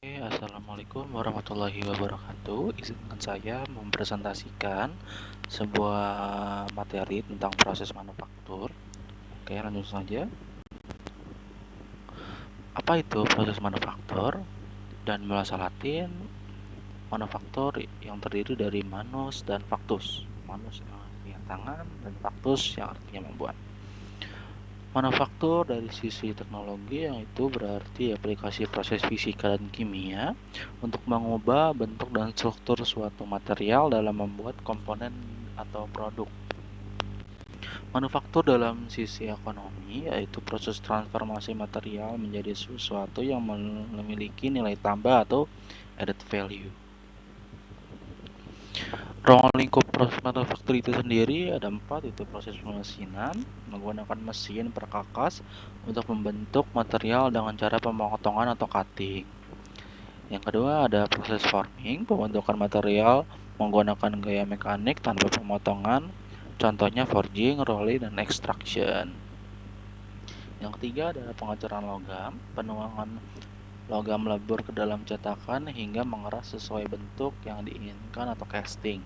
Assalamualaikum warahmatullahi wabarakatuh. Izinkan saya mempresentasikan sebuah materi tentang proses manufaktur. Oke, lanjut saja. Apa itu proses manufaktur? Dan bahasa Latin, manufaktur yang terdiri dari manus dan factus. Manus yang artinya tangan dan factus yang artinya membuat. Manufaktur dari sisi teknologi yang itu berarti aplikasi proses fisika dan kimia untuk mengubah bentuk dan struktur suatu material dalam membuat komponen atau produk. Manufaktur dalam sisi ekonomi yaitu proses transformasi material menjadi sesuatu yang memiliki nilai tambah atau added value. Ruang lingkup proses manufaktur itu sendiri ada 4, itu proses pemesinan menggunakan mesin perkakas untuk membentuk material dengan cara pemotongan atau cutting. Yang kedua ada proses forming, pembentukan material menggunakan gaya mekanik tanpa pemotongan, contohnya forging, rolling, dan extraction. Yang ketiga adalah pengecoran logam, penuangan logam lebur ke dalam cetakan hingga mengeras sesuai bentuk yang diinginkan atau casting.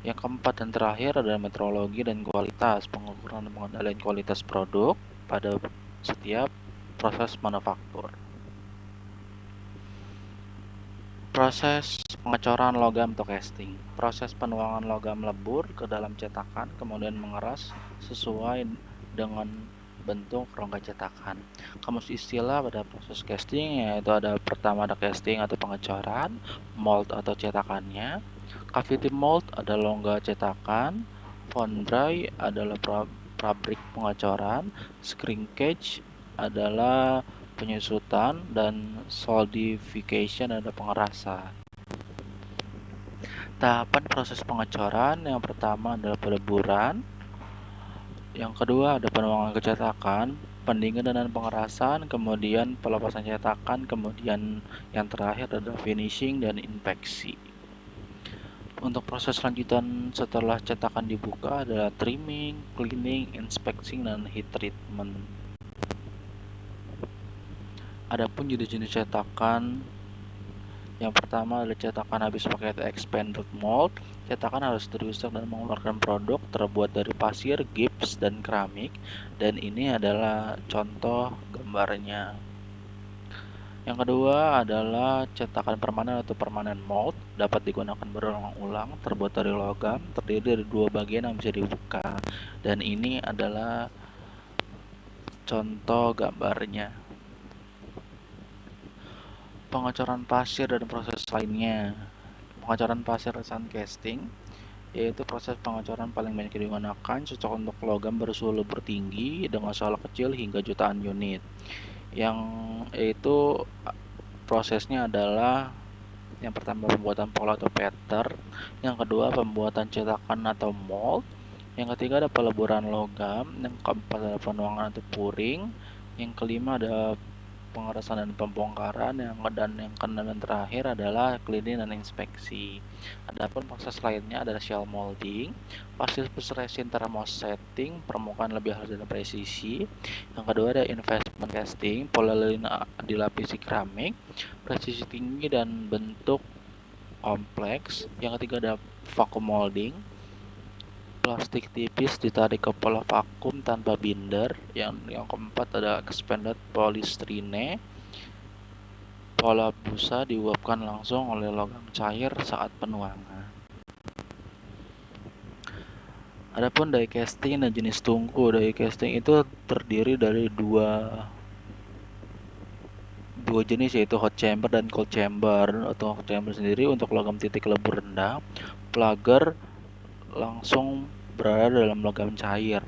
Yang keempat dan terakhir adalah metrologi dan kualitas, pengukuran dan pengendalian kualitas produk pada setiap proses manufaktur. Proses pengecoran logam atau casting, proses penuangan logam lebur ke dalam cetakan kemudian mengeras sesuai dengan bentuk rongga cetakan. Kamus istilah pada proses casting yaitu ada pertama ada casting atau pengecoran, mold atau cetakannya, cavity mold adalah rongga cetakan, foundry adalah pabrik pengecoran, shrinkage adalah penyusutan, dan solidification adalah pengerasan. Tahapan proses pengecoran yang pertama adalah peleburan, yang kedua ada penuangan ke cetakan, pendinginan dan pengerasan, kemudian pelepasan cetakan, kemudian yang terakhir adalah finishing dan inspeksi. Untuk proses lanjutan setelah cetakan dibuka adalah trimming, cleaning, inspection, dan heat treatment. Adapun jenis-jenis cetakan, yang pertama adalah cetakan habis pakai expanded mold. Cetakan harus dirusak dan mengeluarkan produk terbuat dari pasir, gips, dan keramik. Dan ini adalah contoh gambarnya. Yang kedua adalah cetakan permanen atau permanent mold. Dapat digunakan berulang-ulang, terbuat dari logam, terdiri dari 2 bagian yang bisa dibuka. Dan ini adalah contoh gambarnya. Pengecoran pasir dan proses lainnya. Pengecoran pasir sand casting yaitu proses pengecoran paling banyak digunakan, cocok untuk logam bersuhu lebur tinggi dengan skala kecil hingga jutaan unit. Yang itu prosesnya adalah yang pertama pembuatan pola atau pattern, yang kedua pembuatan cetakan atau mold, yang ketiga ada peleburan logam, yang keempat ada penuangan atau pouring, yang kelima ada pengerasan dan pembongkaran, yang keenam dan terakhir adalah cleaning dan inspeksi. Adapun proses lainnya adalah shell molding, proses resin thermosetting, permukaan lebih halus dan presisi. Yang kedua ada investment casting, polyolin dilapisi keramik, presisi tinggi dan bentuk kompleks. Yang ketiga ada vacuum molding, plastik tipis ditarik ke pola vakum tanpa binder. Yang keempat ada expanded polystyrene, pola busa diuapkan langsung oleh logam cair saat penuangan. Adapun die casting dan jenis tungku, die casting itu terdiri dari dua jenis, yaitu hot chamber dan cold chamber. Untuk hot chamber sendiri untuk logam titik lebur rendah, plugger langsung berada dalam logam cair.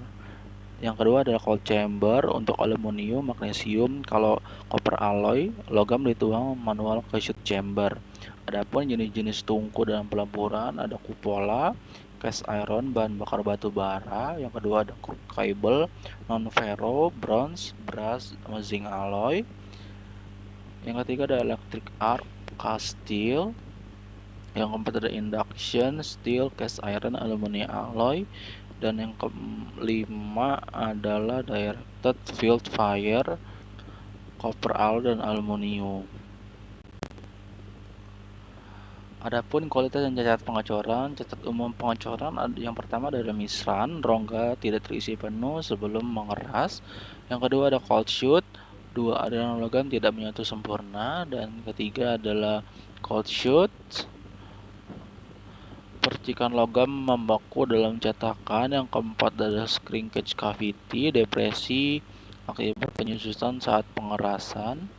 Yang kedua adalah cold chamber untuk aluminium, magnesium. Kalau copper alloy, logam dituang manual ke shoot chamber. Adapun jenis-jenis tungku dalam peleburan ada cupola, cast iron, bahan bakar batu bara. Yang kedua ada cable, non ferro, bronze, brass, zinc alloy. Yang ketiga ada electric arc, cast steel. Yang keempat ada induction steel, cast iron, aluminium alloy. Dan yang kelima adalah directed field fire, copper alloy, dan aluminium. Adapun kualitas dan cacat pengecoran, cacat umum pengecoran yang pertama ada misran, rongga tidak terisi penuh sebelum mengeras. Yang kedua ada cold shoot, dua adonan logam tidak menyatu sempurna, dan ketiga adalah cold shoot, percikan logam membeku dalam cetakan. Yang keempat adalah shrinkage cavity, depresi akibat penyusutan saat pengerasan.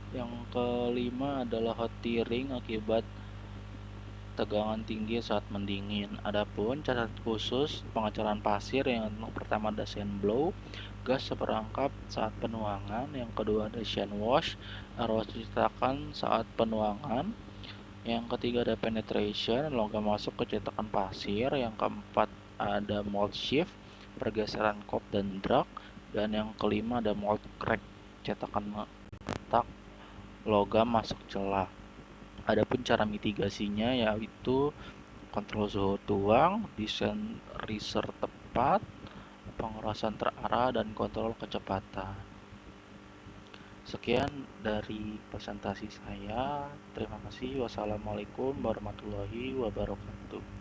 Yang kelima adalah hot tearing akibat tegangan tinggi saat mendingin. Adapun cacat khusus pengecoran pasir yang pertama ada sand blow, gas seperangkap saat penuangan. Yang kedua ada sand wash, erosi cetakan saat penuangan. Yang ketiga ada penetration, logam masuk ke cetakan pasir. Yang keempat ada mold shift, pergeseran kop dan drag. Dan yang kelima ada mold crack, cetakan retak logam masuk celah. Adapun cara mitigasinya yaitu kontrol suhu tuang, desain riser tepat, pengerasan terarah, dan kontrol kecepatan. Sekian dari presentasi saya. Terima kasih. Wassalamualaikum warahmatullahi wabarakatuh.